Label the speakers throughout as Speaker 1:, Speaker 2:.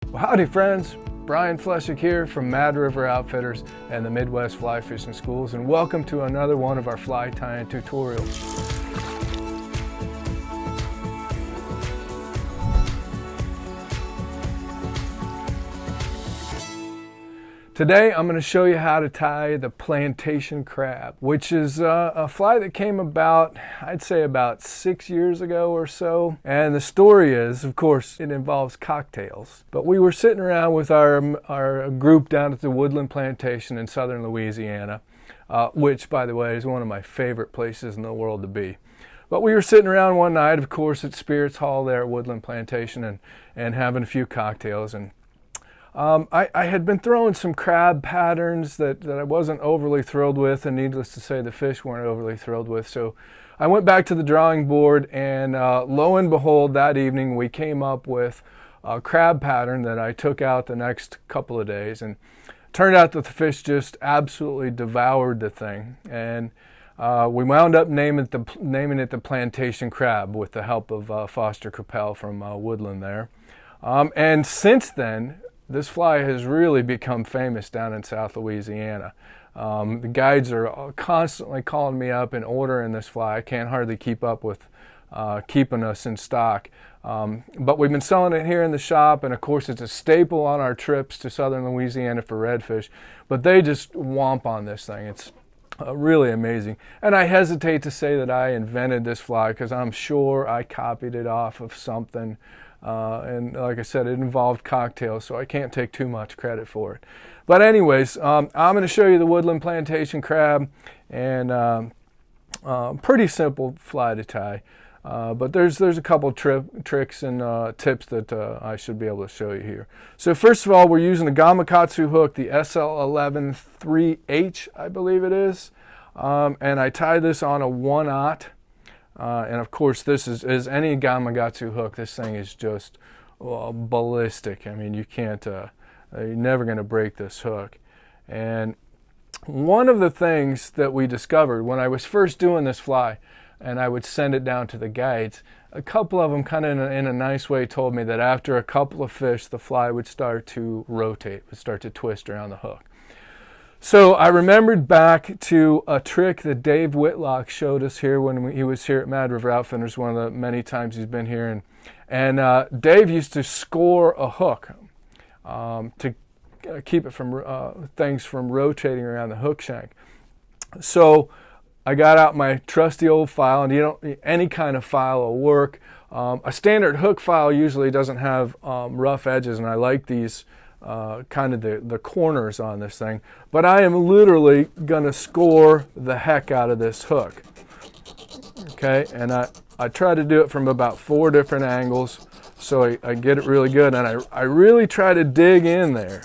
Speaker 1: Well, howdy friends, Brian Flechsig here from Mad River Outfitters and the Midwest Fly Fishing Schools, and welcome to another one of our fly tying tutorials. Today I'm going to show you how to tie the plantation crab, which is a fly that came about, I'd say about 6 years ago or so. And the story is, of course, it involves cocktails. But we were sitting around with our group down at the Woodland Plantation in southern Louisiana, which, by the way, is one of my favorite places in the world to be. But we were sitting around one night, of course, at Spirits Hall there at Woodland Plantation and having a few cocktails. And I had been throwing some crab patterns that I wasn't overly thrilled with, and needless to say the fish weren't overly thrilled with. So I went back to the drawing board, and lo and behold, that evening we came up with a crab pattern that I took out the next couple of days, and turned out that the fish just absolutely devoured the thing. And we wound up naming it the plantation crab with the help of Foster Capel from Woodland there. And since then, this fly has really become famous down in South Louisiana. The guides are constantly calling me up and ordering this fly. I can't hardly keep up with keeping us in stock. But we've been selling it here in the shop, and of course it's a staple on our trips to southern Louisiana for redfish. But they just womp on this thing. It's really amazing. And I hesitate to say that I invented this fly because I'm sure I copied it off of something. And like I said, it involved cocktails, so I can't take too much credit for it. But anyways, I'm going to show you the Woodland Plantation crab, and pretty simple fly to tie. But there's a couple tricks and tips that I should be able to show you here. So first of all, we're using a Gamakatsu hook, the SL11 3H, I believe it is. And I tie this on a 1/0. And of course, this is any Gamakatsu hook. This thing is just ballistic. I mean, you can't, you're never going to break this hook. And one of the things that we discovered when I was first doing this fly, and I would send it down to the guides, a couple of them kind of in a nice way told me that after a couple of fish, the fly would start to rotate, would start to twist around the hook. So I remembered back to a trick that Dave Whitlock showed us here when he was here at Mad River Outfitters, one of the many times he's been here. And Dave used to score a hook to keep it from things from rotating around the hook shank. So I got out my trusty old file, and any kind of file will work. A standard hook file usually doesn't have rough edges, and I like these kind of the corners on this thing, but I am literally going to score the heck out of this hook. Okay, and I try to do it from about 4 different angles so I get it really good, and I really try to dig in there.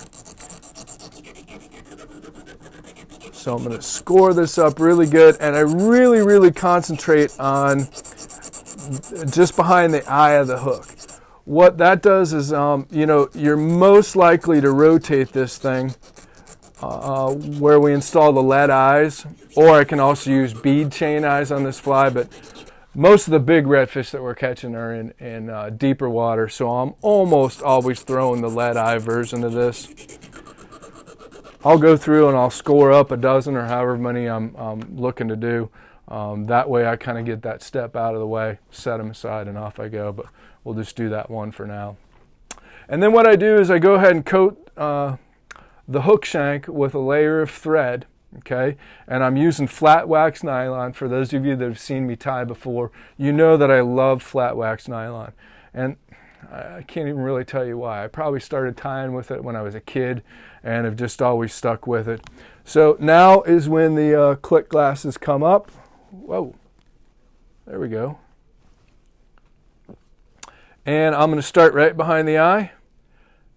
Speaker 1: So I'm going to score this up really good, and I really concentrate on just behind the eye of the hook. What that does is, you're most likely to rotate this thing where we install the lead eyes, or I can also use bead chain eyes on this fly, but most of the big redfish that we're catching are in deeper water, so I'm almost always throwing the lead eye version of this. I'll go through and I'll score up a dozen or however many I'm looking to do. That way I kind of get that step out of the way, set them aside, and off I go. But we'll just do that one for now. And then what I do is I go ahead and coat the hook shank with a layer of thread, okay? And I'm using flat wax nylon. For those of you that have seen me tie before, you know that I love flat wax nylon. And I can't even really tell you why. I probably started tying with it when I was a kid and have just always stuck with it. So now is when the click glasses come up. Whoa, there we go. And I'm going to start right behind the eye.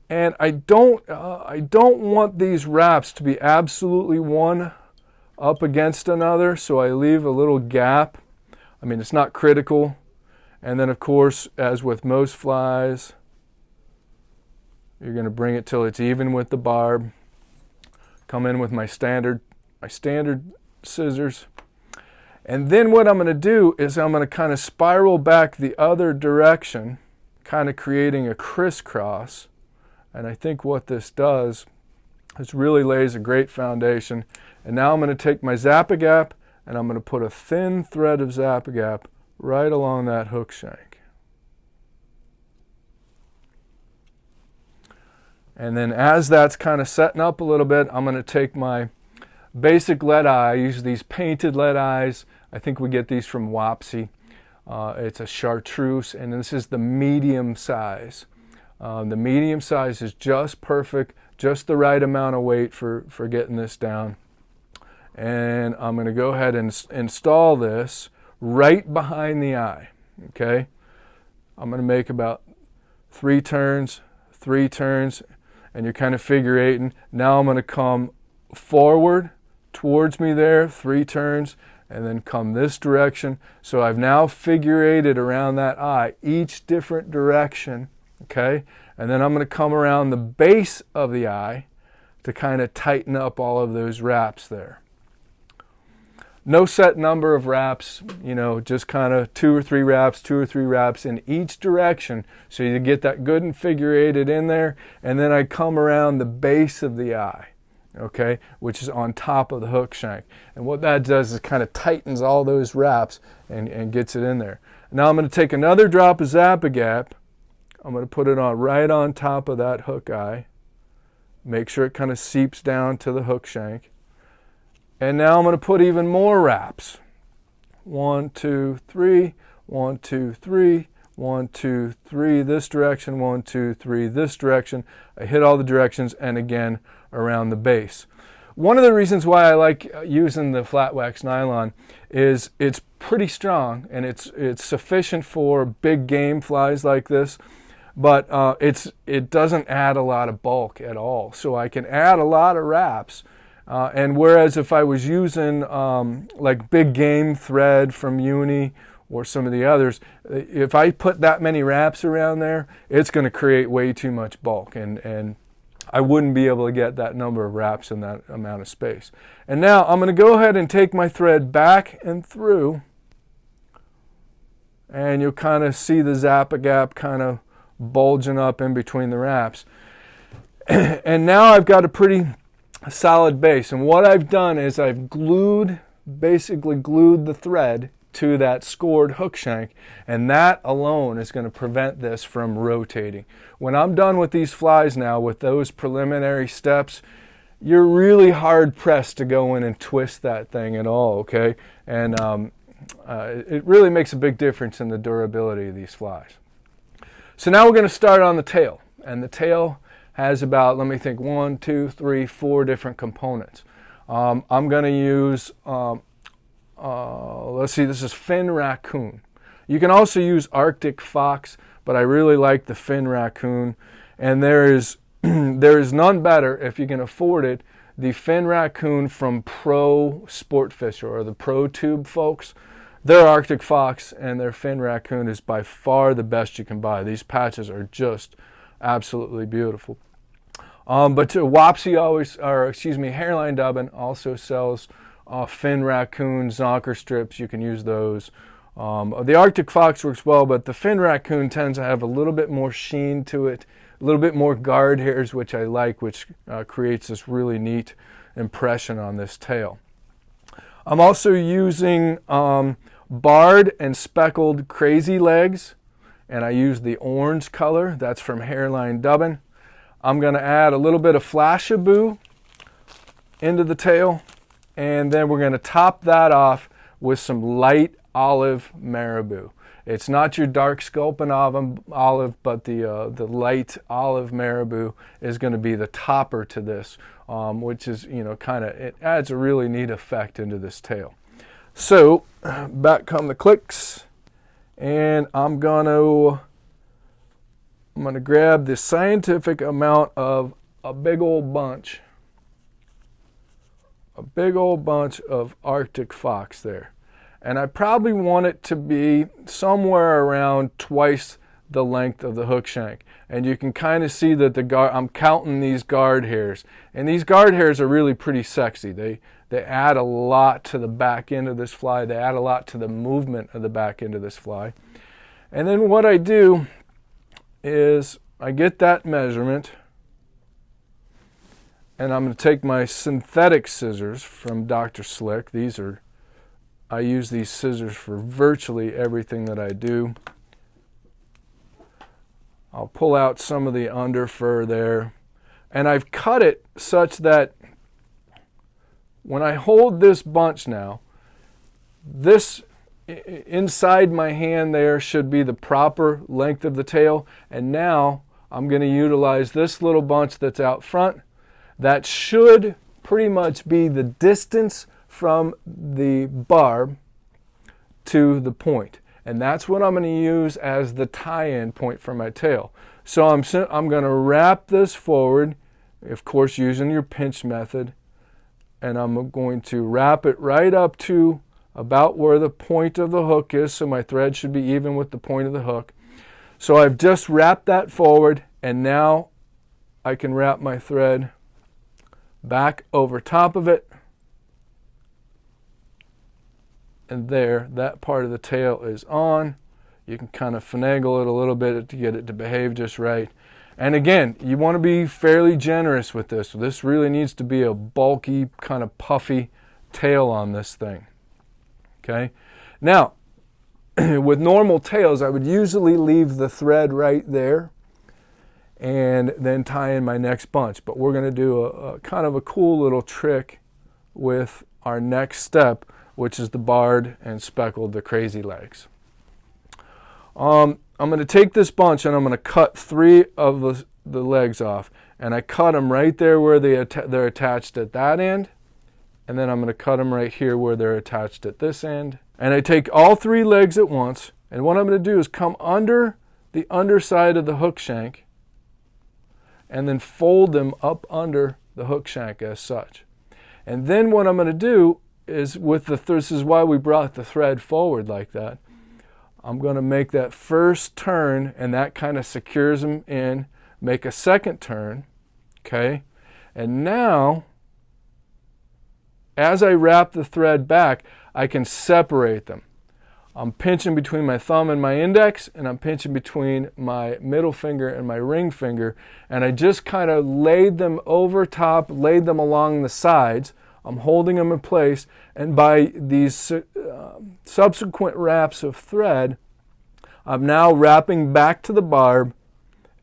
Speaker 1: And I don't want these wraps to be absolutely one up against another, so I leave a little gap. I mean, it's not critical. And then, of course, as with most flies, you're going to bring it till it's even with the barb. Come in with my standard scissors. And then what I'm going to do is I'm going to kind of spiral back the other direction, kind of creating a crisscross. And I think what this does is really lays a great foundation. And now I'm going to take my Zap-A-Gap and I'm going to put a thin thread of Zap-A-Gap right along that hook shank. And then as that's kind of setting up a little bit, I'm going to take my basic lead eye. I use these painted lead eyes. I think we get these from Wapsi. It's a chartreuse, and this is the medium size. The medium size is just perfect, just the right amount of weight for getting this down. And I'm going to go ahead and install this right behind the eye. Okay, I'm going to make about 3 turns, and you're kind of figure eighting. Now I'm going to come forward towards me there, 3 turns, and then come this direction. So I've now figure eighted around that eye, each different direction. Okay, and then I'm going to come around the base of the eye to kind of tighten up all of those wraps there. No set number of wraps, you know, just kind of 2 or 3 wraps in each direction, so you get that good and figure eighted in there. And then I come around the base of the eye, okay, which is on top of the hook shank. And what that does is kind of tightens all those wraps and gets it in there. Now I'm going to take another drop of Zap-A-Gap. I'm going to put it on right on top of that hook eye. Make sure it kind of seeps down to the hook shank. And now I'm going to put even more wraps. 1, 2, 3, 1, 2, 3, 1, 2, 3 this direction, 1, 2, 3 this direction. I hit all the directions, and again around the base. One of the reasons why I like using the flat wax nylon is it's pretty strong, and it's sufficient for big game flies like this, but it doesn't add a lot of bulk at all. So I can add a lot of wraps. And whereas if I was using like big game thread from Uni or some of the others, if I put that many wraps around there, it's going to create way too much bulk, and I wouldn't be able to get that number of wraps in that amount of space. And now I'm going to go ahead and take my thread back and through, and you'll kind of see the Zap-A-Gap kind of bulging up in between the wraps. And now I've got a pretty solid base, and what I've done is I've basically glued the thread to that scored hook shank, and that alone is going to prevent this from rotating. When I'm done with these flies now, with those preliminary steps, you're really hard pressed to go in and twist that thing at all, okay? And it really makes a big difference in the durability of these flies. So now we're going to start on the tail, and the tail has about, let me think, 1, 2, 3, 4 different components. I'm going to use, let's see, this is fin raccoon. You can also use Arctic fox, but I really like the fin raccoon. And there is none better, if you can afford it, the fin raccoon from Pro Sport Fisher, or the Pro Tube folks. Their Arctic fox and their fin raccoon is by far the best you can buy. These patches are just absolutely beautiful. But Wapsi Hairline Dubbin also sells fin raccoon zonker strips. You can use those. The Arctic fox works well, but the fin raccoon tends to have a little bit more sheen to it, a little bit more guard hairs, which I like, which creates this really neat impression on this tail. I'm also using barred and speckled crazy legs, and I use the orange color. That's from Hairline Dubbin. I'm going to add a little bit of Flashabou into the tail, and then we're going to top that off with some light olive Marabou. It's not your dark sculpin olive, but the light olive Marabou is going to be the topper to this, which is, you know, it adds a really neat effect into this tail. So back come the clicks, and I'm going to grab the scientific amount of a big old bunch of Arctic fox there. And I probably want it to be somewhere around twice the length of the hook shank. And you can kind of see that I'm counting these guard hairs. And these guard hairs are really pretty sexy. They add a lot to the back end of this fly. They add a lot to the movement of the back end of this fly. And then what I do is I get that measurement, and I'm going to take my synthetic scissors from Dr. Slick. I use these scissors for virtually everything that I do. I'll pull out some of the under fur there, and I've cut it such that when I hold this bunch now, this inside my hand there should be the proper length of the tail, and now I'm going to utilize this little bunch that's out front. That should pretty much be the distance from the barb to the point, and that's what I'm going to use as the tie-in point for my tail. So I'm going to wrap this forward, of course using your pinch method, and I'm going to wrap it right up to about where the point of the hook is, so my thread should be even with the point of the hook. So I've just wrapped that forward, and now I can wrap my thread back over top of it, and there, that part of the tail is on. You can kind of finagle it a little bit to get it to behave just right. And again, you want to be fairly generous with this. This really needs to be a bulky, kind of puffy tail on this thing. Okay? Now, with normal tails, I would usually leave the thread right there and then tie in my next bunch. But we're going to do a kind of a cool little trick with our next step, which is the barred and speckled, the crazy legs. I'm going to take this bunch and I'm going to cut 3 of the legs off, and I cut them right there where they're attached at that end, and then I'm going to cut them right here where they're attached at this end. And I take all 3 legs at once, and what I'm going to do is come under the underside of the hook shank and then fold them up under the hook shank as such. And then what I'm going to do is, this is why we brought the thread forward like that, I'm going to make that first turn, and that kind of secures them in. Make a second turn, okay? And now, as I wrap the thread back, I can separate them. I'm pinching between my thumb and my index, and I'm pinching between my middle finger and my ring finger, and I just kind of laid them over top, laid them along the sides. I'm holding them in place, and by these subsequent wraps of thread, I'm now wrapping back to the barb,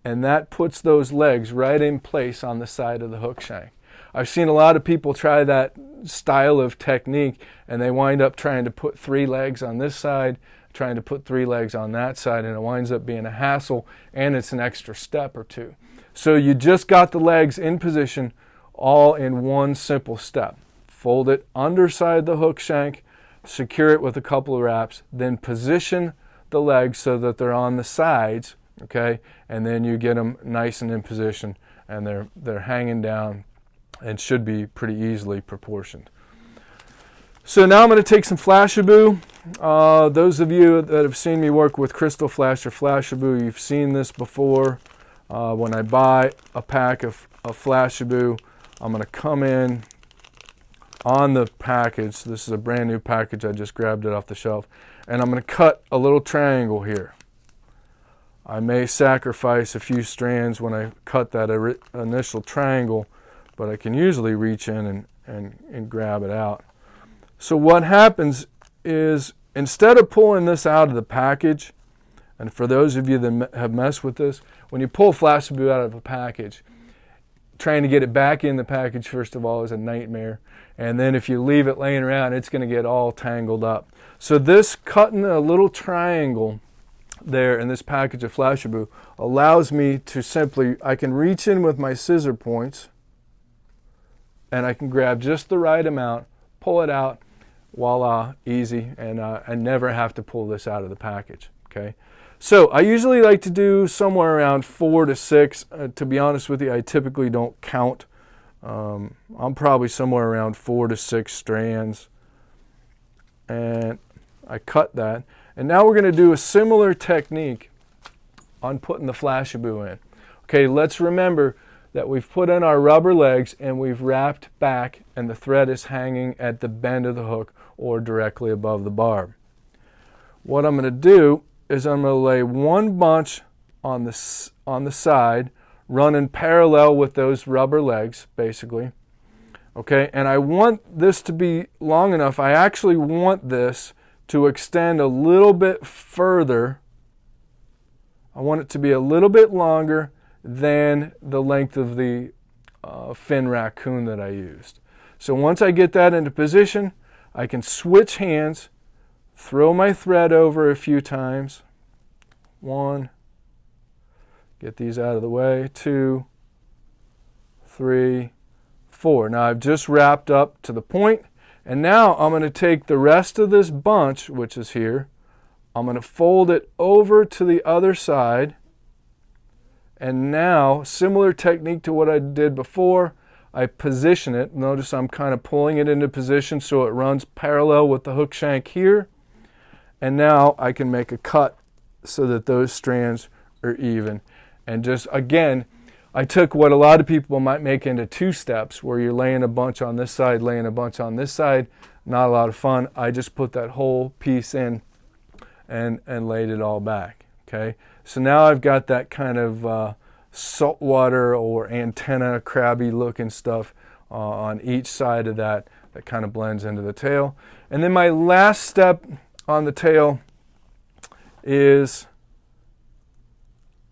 Speaker 1: and that puts those legs right in place on the side of the hook shank. I've seen a lot of people try that style of technique, and they wind up trying to put 3 legs on this side, trying to put 3 legs on that side, and it winds up being a hassle, and it's an extra step or 2. So you just got the legs in position all in one simple step. Fold it underside the hook shank, secure it with a couple of wraps, then position the legs so that they're on the sides, okay? And then you get them nice and in position, and they're hanging down and should be pretty easily proportioned. So now I'm going to take some Flashabou. Those of you that have seen me work with Crystal Flash or Flashabou, you've seen this before. When I buy a pack of Flashabou, I'm going to come in on the package. This is a brand new package. I just grabbed it off the shelf. And I'm going to cut a little triangle here. I may sacrifice a few strands when I cut that initial triangle, but I can usually reach in and grab it out. So what happens is, instead of pulling this out of the package, and for those of you that have messed with this, when you pull Flashabou out of a package, trying to get it back in the package, first of all, is a nightmare. And then if you leave it laying around, it's going to get all tangled up. So this cutting a little triangle there in this package of Flashabou allows me to simply, I can reach in with my scissor points, and I can grab just the right amount, pull it out, voila, easy, and I never have to pull this out of the package, okay? So I usually like to do somewhere around 4 to 6. To be honest with you, I typically don't count. I'm probably somewhere around 4 to 6 strands. And I cut that. And now we're going to do a similar technique on putting the Flashabou in. Okay, let's remember that we've put in our rubber legs and we've wrapped back, and the thread is hanging at the bend of the hook or directly above the barb. What I'm going to do is I'm going to lay one bunch on the side running parallel with those rubber legs, basically. Okay, and I want this to be long enough. I actually want this to extend a little bit further. I want it to be a little bit longer than the length of the fin raccoon that I used. So once I get that into position, I can switch hands, throw my thread over a few times. 1, get these out of the way, 2, 3, 4. Now I've just wrapped up to the point, and now I'm going to take the rest of this bunch, which is here, I'm going to fold it over to the other side, and now, similar technique to what I did before, I position it. Notice I'm kind of pulling it into position so it runs parallel with the hook shank here, and now I can make a cut so that those strands are even. And just, again, I took what a lot of people might make into 2 steps, where you're laying a bunch on this side, laying a bunch on this side. Not a lot of fun. I just put that whole piece in and laid it all back. Okay, so now I've got that kind of saltwater or antenna crabby looking stuff on each side of that kind of blends into the tail. And then my last step on the tail is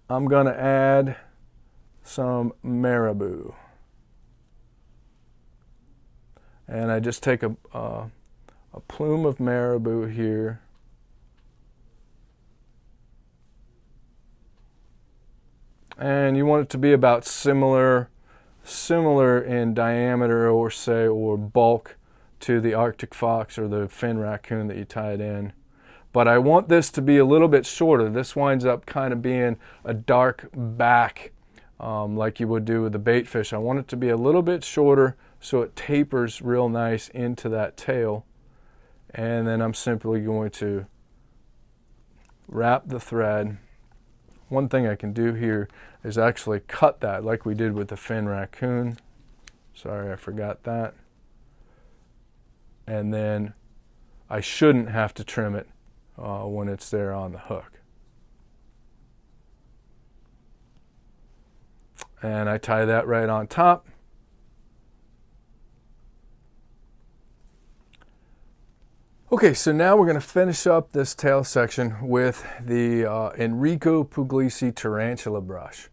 Speaker 1: I'm going to add some Marabou. And I just take a plume of Marabou here. And you want it to be about similar in diameter or bulk to the Arctic fox or the fin raccoon that you tied in. But I want this to be a little bit shorter. This winds up kind of being a dark back like you would do with the bait fish. I want it to be a little bit shorter so it tapers real nice into that tail. And then I'm simply going to wrap the thread. One thing I can do here is actually cut that like we did with the fin raccoon. Sorry, I forgot that. And then I shouldn't have to trim it when it's there on the hook. And I tie that right on top. Okay, so now we're going to finish up this tail section with the Enrico Puglisi tarantula brush.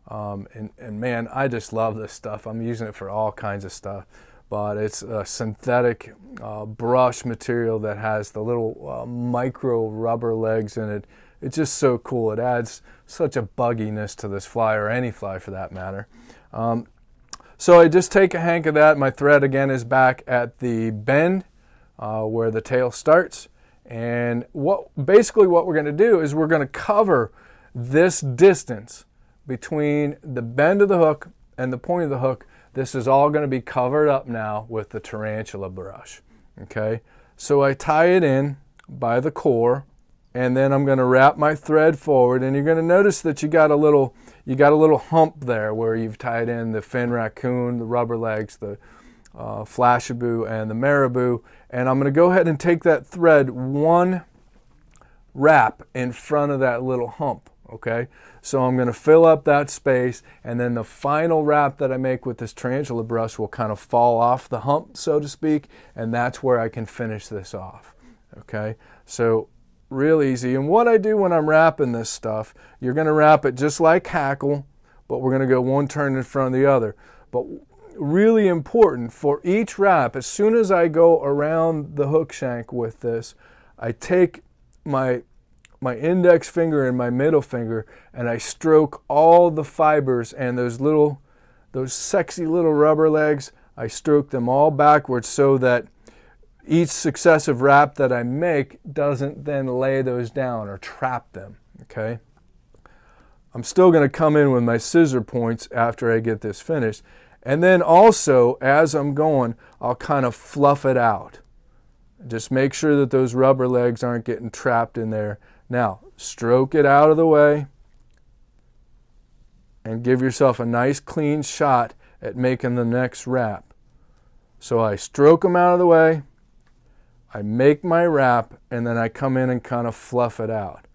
Speaker 1: And man, I just love this stuff. I'm using it for all kinds of stuff. But it's a synthetic brush material that has the little micro rubber legs in it. It's just so cool. It adds such a bugginess to this fly, or any fly for that matter. So I just take a hank of that. My thread again is back at the bend where the tail starts. And basically what we're going to do is we're going to cover this distance between the bend of the hook and the point of the hook. This is all going to be covered up now with the tarantula brush. Okay, so I tie it in by the core, and then I'm going to wrap my thread forward, and you're going to notice that you got a little hump there where you've tied in the fin raccoon, the rubber legs, the Flechsig and the Marabou. And I'm going to go ahead and take that thread one wrap in front of that little hump. Okay, so I'm going to fill up that space, and then the final wrap that I make with this tarantula brush will kind of fall off the hump, so to speak, and that's where I can finish this off. Okay, so real easy. And what I do when I'm wrapping this stuff, you're going to wrap it just like hackle, but we're going to go one turn in front of the other. But really important, for each wrap, as soon as I go around the hook shank with this, I take my index finger and my middle finger, and I stroke all the fibers and those sexy little rubber legs. I stroke them all backwards so that each successive wrap that I make doesn't then lay those down or trap them. Okay, I'm still going to come in with my scissor points after I get this finished, and then also as I'm going, I'll kind of fluff it out. Just make sure that those rubber legs aren't getting trapped in there. Now, stroke it out of the way and give yourself a nice clean shot at making the next wrap. So I stroke them out of the way, I make my wrap, and then I come in and kind of fluff it out.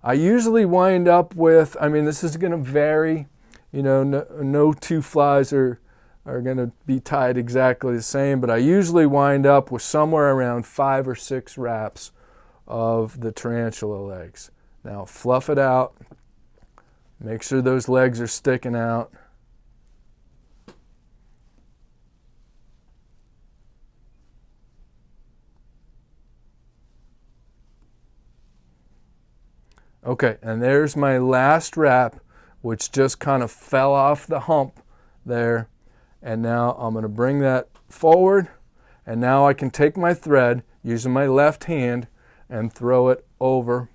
Speaker 1: I usually wind up with, this is going to vary. You know, no two flies are going to be tied exactly the same, but I usually wind up with somewhere around 5 or 6 wraps of the tarantula legs. Now fluff it out, make sure those legs are sticking out. Okay, and there's my last wrap, which just kind of fell off the hump there. And now I'm going to bring that forward, and now I can take my thread using my left hand and throw it over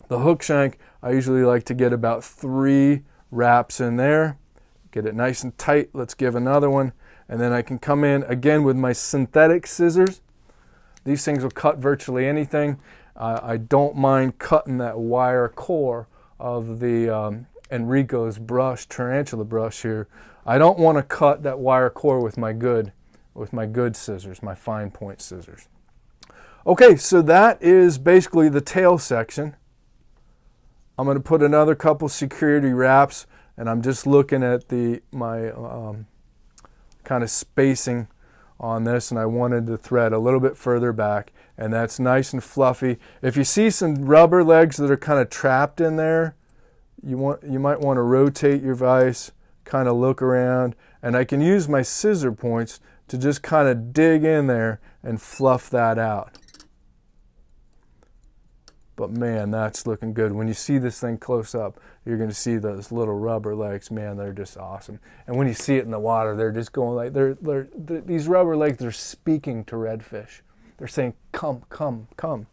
Speaker 1: the hook shank. I usually like to get about 3 wraps in there, get it nice and tight. Let's give another one, and then I can come in again with my synthetic scissors. These things will cut virtually anything. I don't mind cutting that wire core of the Enrico's brush, tarantula brush here. I don't want to cut that wire core with my good scissors, my fine point scissors. Okay, so that is basically the tail section. I'm going to put another couple security wraps, and I'm just looking at my kind of spacing on this, and I wanted the thread a little bit further back, and that's nice and fluffy. If you see some rubber legs that are kind of trapped in there, you might want to rotate your vise, kind of look around, and I can use my scissor points to just kind of dig in there and fluff that out. But man, that's looking good. When you see this thing close up, you're going to see those little rubber legs. Man, they're just awesome. And when you see it in the water, they're just going like, these rubber legs are speaking to redfish. They're saying, come, come, come.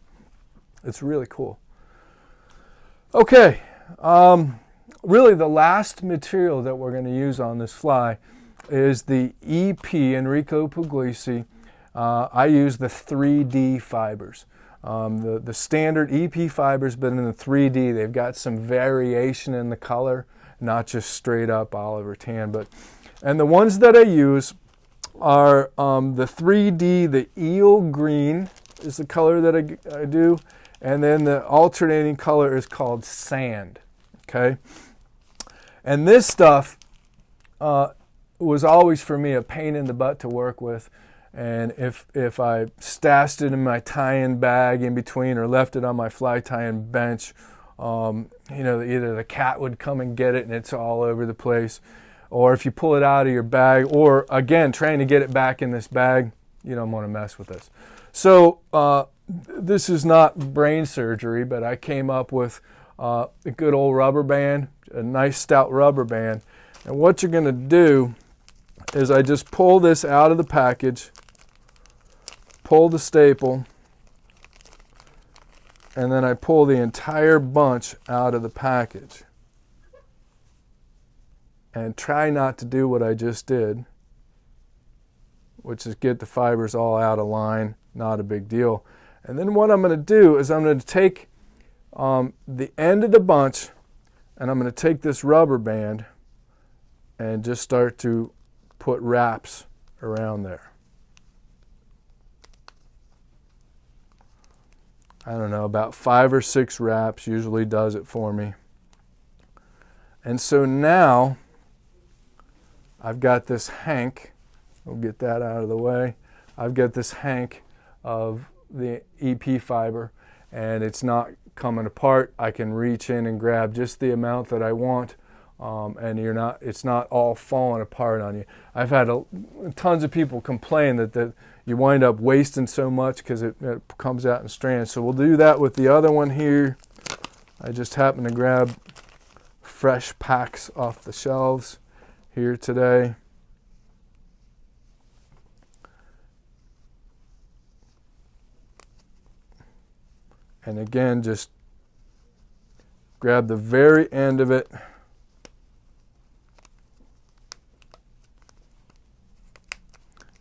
Speaker 1: It's really cool. Okay, really the last material that we're going to use on this fly is the EP, Enrico Puglisi. I use the 3D fibers. The standard EP fibers, but in the 3D, they've got some variation in the color, not just straight up olive or tan. And the ones that I use are the 3D, the eel green is the color that I do, and then the alternating color is called sand. Okay, and this stuff was always for me a pain in the butt to work with. And if I stashed it in my tie-in bag in between or left it on my fly tie-in bench, either the cat would come and get it and it's all over the place. Or if you pull it out of your bag, or again, trying to get it back in this bag, you don't want to mess with this. So this is not brain surgery, but I came up with a good old rubber band, a nice stout rubber band. And what you're going to do is I just pull this out of the package, pull the staple, and then I pull the entire bunch out of the package. And try not to do what I just did, which is get the fibers all out of line, not a big deal. And then what I'm going to do is I'm going to take the end of the bunch, and I'm going to take this rubber band and just start to put wraps around there. I don't know, about 5 or 6 wraps usually does it for me. And so now I've got this hank, we'll get that out of the way. I've got this hank of the EP fiber, and it's not coming apart. I can reach in and grab just the amount that I want, and it's not all falling apart on you. I've had tons of people complain that you wind up wasting so much because it comes out in strands. So we'll do that with the other one here. I just happen to grab fresh packs off the shelves here today. And again, just grab the very end of it.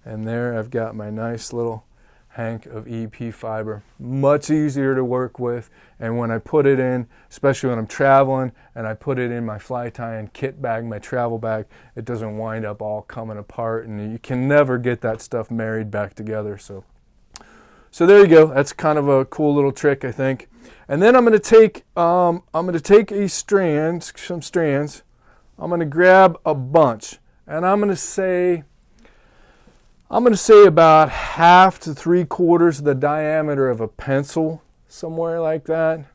Speaker 1: And there I've got my nice little hank of EP fiber. Much easier to work with. And when I put it in, especially when I'm traveling and I put it in my fly tie-in kit bag, my travel bag, it doesn't wind up all coming apart, and you can never get that stuff married back together. So there you go. That's kind of a cool little trick, I think. And then I'm going to take some strands. I'm going to grab a bunch, and I'm going to say about 1/2 to 3/4 the diameter of a pencil, somewhere like that.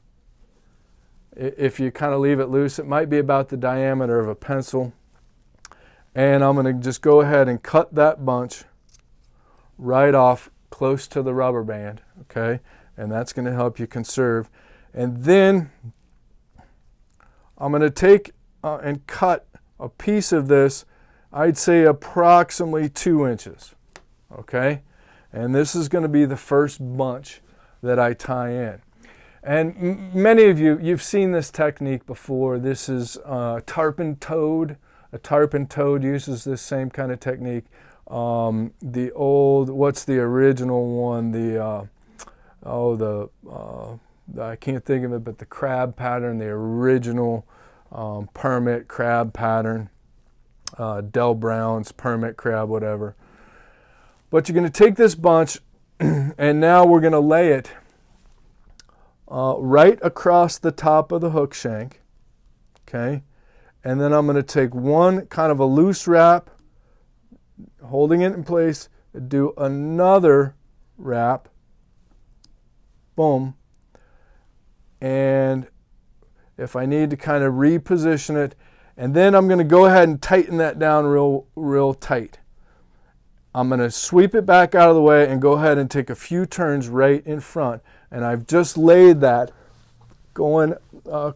Speaker 1: If you kind of leave it loose, it might be about the diameter of a pencil. And I'm going to just go ahead and cut that bunch right off close to the rubber band, okay? And that's going to help you conserve. And then I'm going to take and cut a piece of this, I'd say approximately 2 inches, okay? And this is going to be the first bunch that I tie in. And many of you, you've seen this technique before. This is tarpon toad. A tarpon toad uses this same kind of technique. The old, what's the original one? I can't think of it, but the crab pattern, the original permit crab pattern, Del Brown's permit crab, whatever. But you're going to take this bunch, and now we're going to lay it right across the top of the hook shank, okay? And then I'm going to take one kind of a loose wrap, holding it in place, do another wrap, boom, and if I need to kind of reposition it, and then I'm going to go ahead and tighten that down real tight. I'm going to sweep it back out of the way and go ahead and take a few turns right in front, and I've just laid that going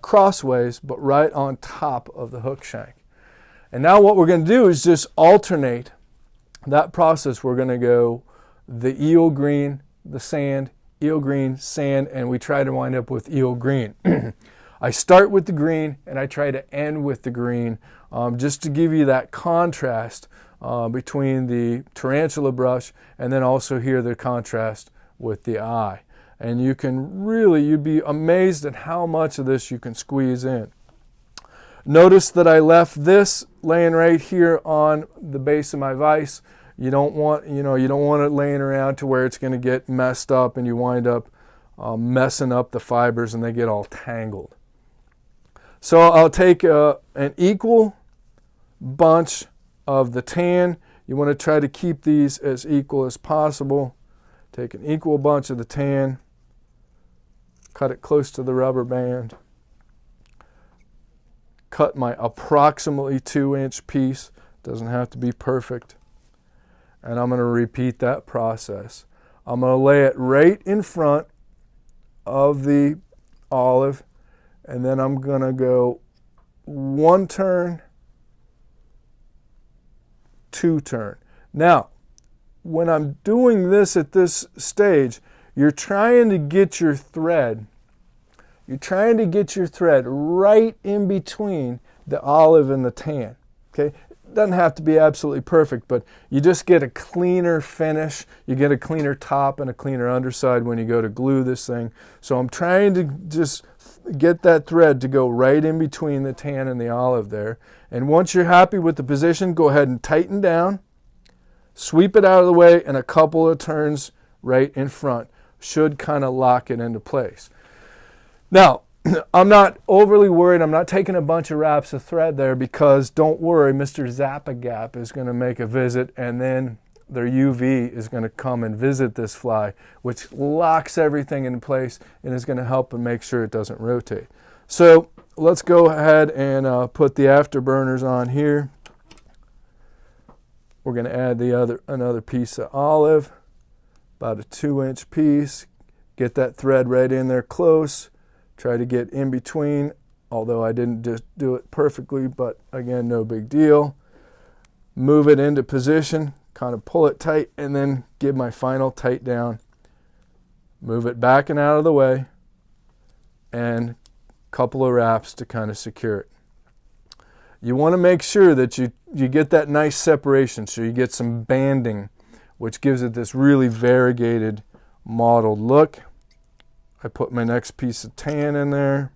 Speaker 1: crossways, but right on top of the hook shank. And now what we're going to do is just alternate that process. We're going to go the eel green, the sand, eel green, sand, and we try to wind up with eel green. I start with the green and I try to end with the green, just to give you that contrast between the tarantula brush and then also here the contrast with the eye. And you can really, you'd be amazed at how much of this you can squeeze in. Notice that I left this laying right here on the base of my vise. You don't want it laying around to where it's going to get messed up and you wind up messing up the fibers and they get all tangled. So I'll take an equal bunch of the tan. You want to try to keep these as equal as possible. Take an equal bunch of the tan, cut it close to the rubber band, cut my approximately 2-inch piece, doesn't have to be perfect, and I'm going to repeat that process. I'm going to lay it right in front of the olive, and then I'm going to go 1 turn, 2 turn. Now, when I'm doing this at this stage, you're trying to get your thread right in between the olive and the tan, okay? It doesn't have to be absolutely perfect, but you just get a cleaner finish. You get a cleaner top and a cleaner underside when you go to glue this thing. So I'm trying to just get that thread to go right in between the tan and the olive there. And once you're happy with the position, go ahead and tighten down, sweep it out of the way, and a couple of turns right in front should kind of lock it into place. Now, I'm not overly worried. I'm not taking a bunch of wraps of thread there because don't worry, Mr. Zap-A-Gap is going to make a visit and then their UV is going to come and visit this fly, which locks everything in place and is going to help and make sure it doesn't rotate. So let's go ahead and put the afterburners on here. We're going to add another piece of olive, about a 2-inch piece. Get that thread right in there close. Try to get in between, although I didn't just do it perfectly, but again, no big deal. Move it into position, kind of pull it tight, and then give my final tight down. Move it back and out of the way, and a couple of wraps to kind of secure it. You want to make sure that you get that nice separation, so you get some banding, which gives it this really variegated, mottled look. I put my next piece of tan in there.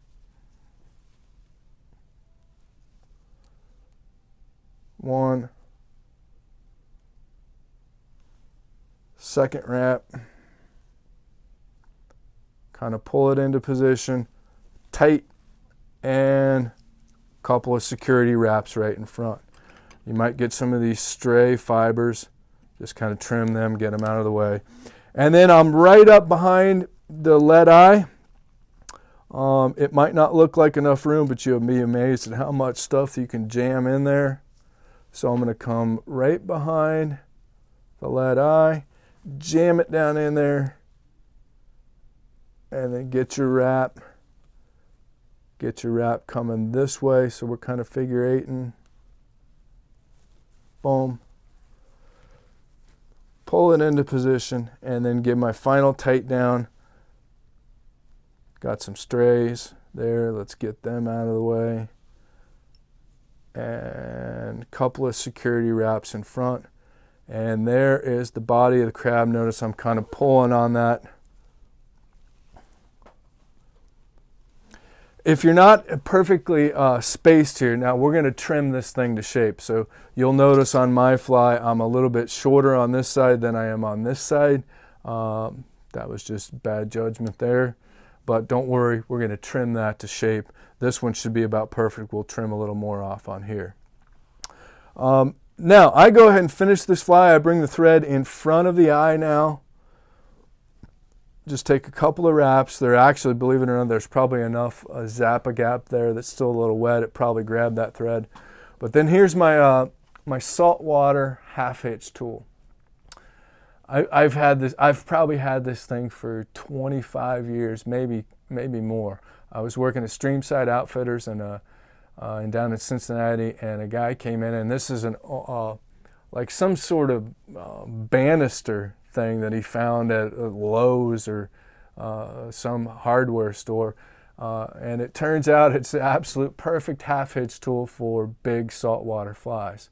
Speaker 1: One. Second wrap. Kind of pull it into position, tight, and couple of security wraps right in front. You might get some of these stray fibers, just kind of trim them, get them out of the way. And then I'm right up behind the lead eye. It might not look like enough room, but you'll be amazed at how much stuff you can jam in there. So I'm going to come right behind the lead eye, jam it down in there, and then get your wrap. Get your wrap coming this way, so we're kind of figure eighting. Boom. Pull it into position, and then give my final tight down. Got some strays there. Let's get them out of the way. And a couple of security wraps in front. And there is the body of the crab. Notice I'm kind of pulling on that. If you're not perfectly spaced here, now we're going to trim this thing to shape. So you'll notice on my fly, I'm a little bit shorter on this side than I am on this side. That was just bad judgment there. But don't worry, we're going to trim that to shape. This one should be about perfect. We'll trim a little more off on here. Now, I go ahead and finish this fly. I bring the thread in front of the eye now. Just take a couple of wraps. There actually, believe it or not, there's probably enough Zappa gap there that's still a little wet. It probably grabbed that thread. But then here's my my saltwater half hitch tool. I've probably had this thing for 25 years, maybe more. I was working at Streamside Outfitters and down in Cincinnati, and a guy came in, and this is an like some sort of banister thing that he found at Lowe's or some hardware store, and it turns out it's the absolute perfect half hitch tool for big saltwater flies.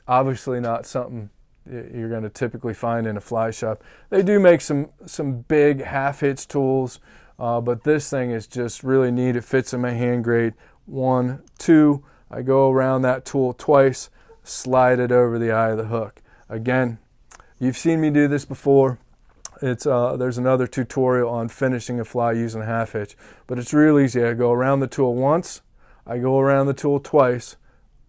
Speaker 1: Obviously not something you're going to typically find in a fly shop. They do make some big half hitch tools, but this thing is just really neat. It fits in my hand great. 1, 2, I go around that tool twice, slide it over the eye of the hook. Again, you've seen me do this before. There's another tutorial on finishing a fly using a half hitch, but it's real easy. I go around the tool once, I go around the tool twice,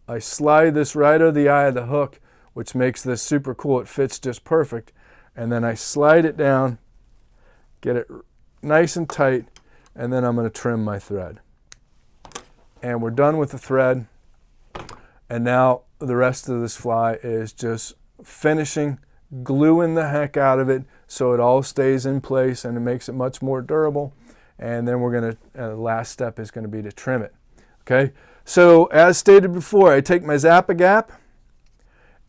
Speaker 1: I slide this right over the eye of the hook, which makes this super cool. It fits just perfect. And then I slide it down, get it nice and tight, and then I'm going to trim my thread. And we're done with the thread. And now the rest of this fly is just finishing, gluing the heck out of it so it all stays in place and it makes it much more durable. And then we're going to, last step is going to be to trim it. Okay, so as stated before, I take my Zappa gap,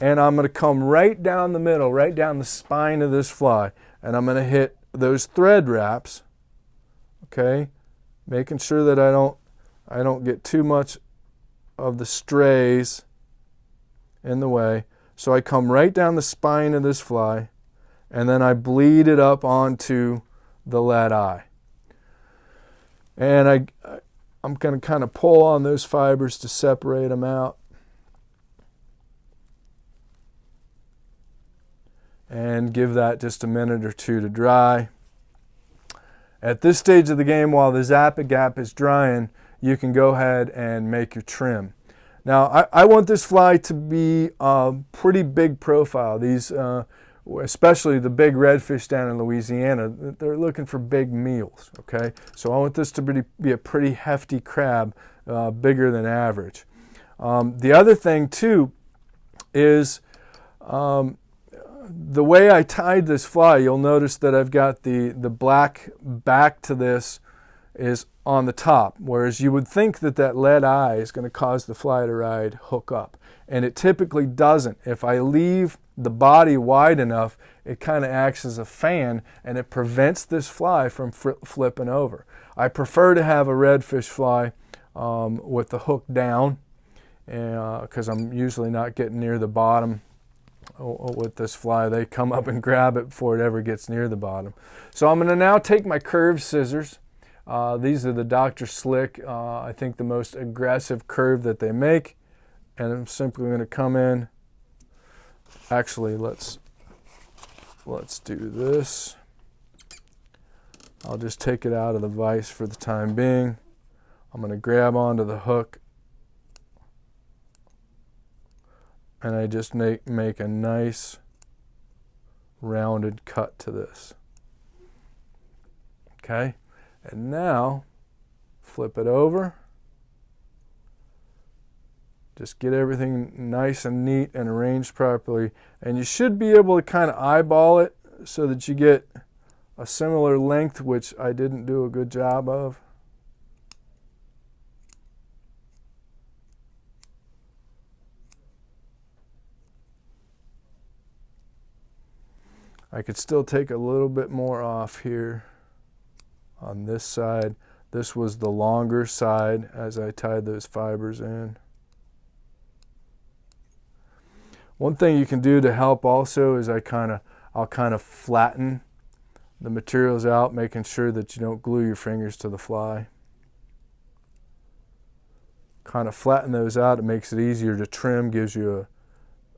Speaker 1: and I'm going to come right down the middle, right down the spine of this fly, and I'm going to hit those thread wraps, okay, making sure that I don't get too much of the strays in the way. So I come right down the spine of this fly, and then I bleed it up onto the lead eye. And I'm going to kind of pull on those fibers to separate them out. And give that just a minute or two to dry. At this stage of the game, while the Zappa gap is drying, you can go ahead and make your trim. Now, I want this fly to be a pretty big profile. These, especially the big redfish down in Louisiana, they're looking for big meals, okay? So I want this to be a pretty hefty crab, bigger than average. The other thing, too, is the way I tied this fly, you'll notice that I've got the black back to this is on the top, whereas you would think that lead eye is going to cause the fly to ride hook up, and it typically doesn't. If I leave the body wide enough, it kind of acts as a fan, and it prevents this fly from flipping over. I prefer to have a redfish fly with the hook down, because I'm usually not getting near the bottom with this fly. They come up and grab it before it ever gets near the bottom. So I'm going to now take my curved scissors. These are the Dr. Slick, I think the most aggressive curve that they make. And I'm simply going to come in. Actually, let's do this. I'll just take it out of the vise for the time being. I'm going to grab onto the hook and I just make a nice rounded cut to this. Okay, and now flip it over. Just get everything nice and neat and arranged properly, and you should be able to kind of eyeball it so that you get a similar length, which I didn't do a good job of. I could still take a little bit more off here on this side. This was the longer side as I tied those fibers in. One thing you can do to help also is I'll kind of flatten the materials out, making sure that you don't glue your fingers to the fly. Kind of flatten those out. It makes it easier to trim, gives you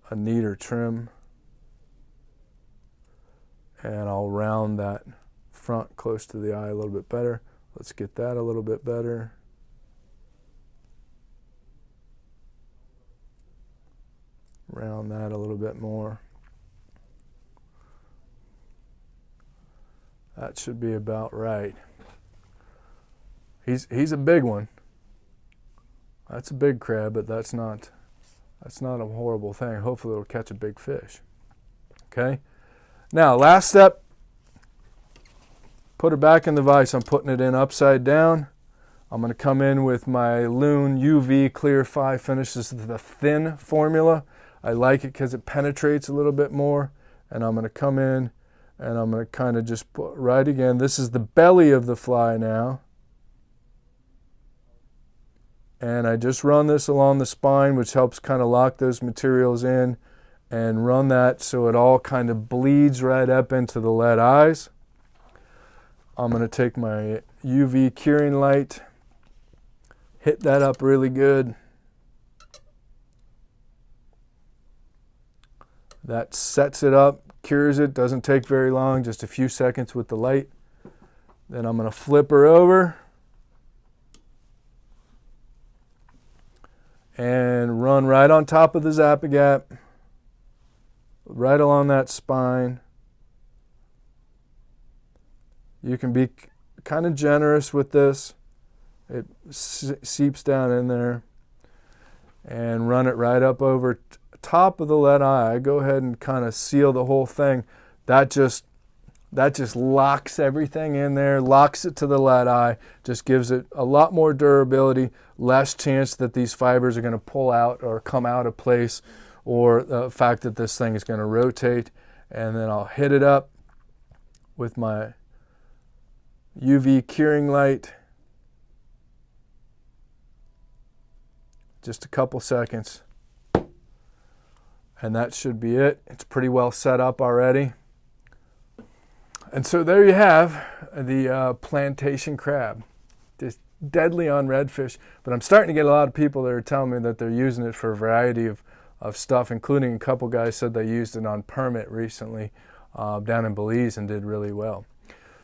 Speaker 1: a neater trim. And I'll round that front close to the eye a little bit better. Let's get that a little bit better. Round that a little bit more. That should be about right. He's a big one. That's a big crab, but that's not a horrible thing. Hopefully it'll catch a big fish. Okay? Now, last step, put it back in the vise. I'm putting it in upside down. I'm going to come in with my Loon UV Clear 5 Finish. This is the thin formula. I like it because it penetrates a little bit more. And I'm going to come in and I'm going to kind of just put right again. This is the belly of the fly now. And I just run this along the spine, which helps kind of lock those materials in, and run that so it all kind of bleeds right up into the lead eyes. I'm going to take my UV curing light, hit that up really good. That sets it up, cures it, doesn't take very long, just a few seconds with the light. Then I'm going to flip her over and run right on top of the Zap-A-Gap, right along that spine. You can be kind of generous with this. It seeps down in there, and run it right up over top of the lead eye. I go ahead and kind of seal the whole thing. That just locks everything in there, locks it to the lead eye, just gives it a lot more durability, less chance that these fibers are going to pull out or come out of place, or the fact that this thing is going to rotate. And then I'll hit it up with my UV curing light. Just a couple seconds. And that should be it. It's pretty well set up already. And so there you have the plantation crab. Just deadly on redfish. But I'm starting to get a lot of people that are telling me that they're using it for a variety of stuff, including a couple guys said they used it on permit recently down in Belize and did really well.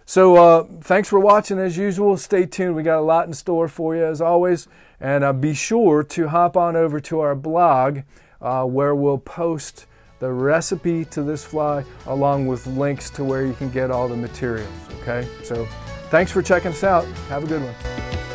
Speaker 1: So thanks for watching as usual. Stay tuned. We got a lot in store for you as always. And be sure to hop on over to our blog where we'll post the recipe to this fly along with links to where you can get all the materials. Okay, so thanks for checking us out. Have a good one.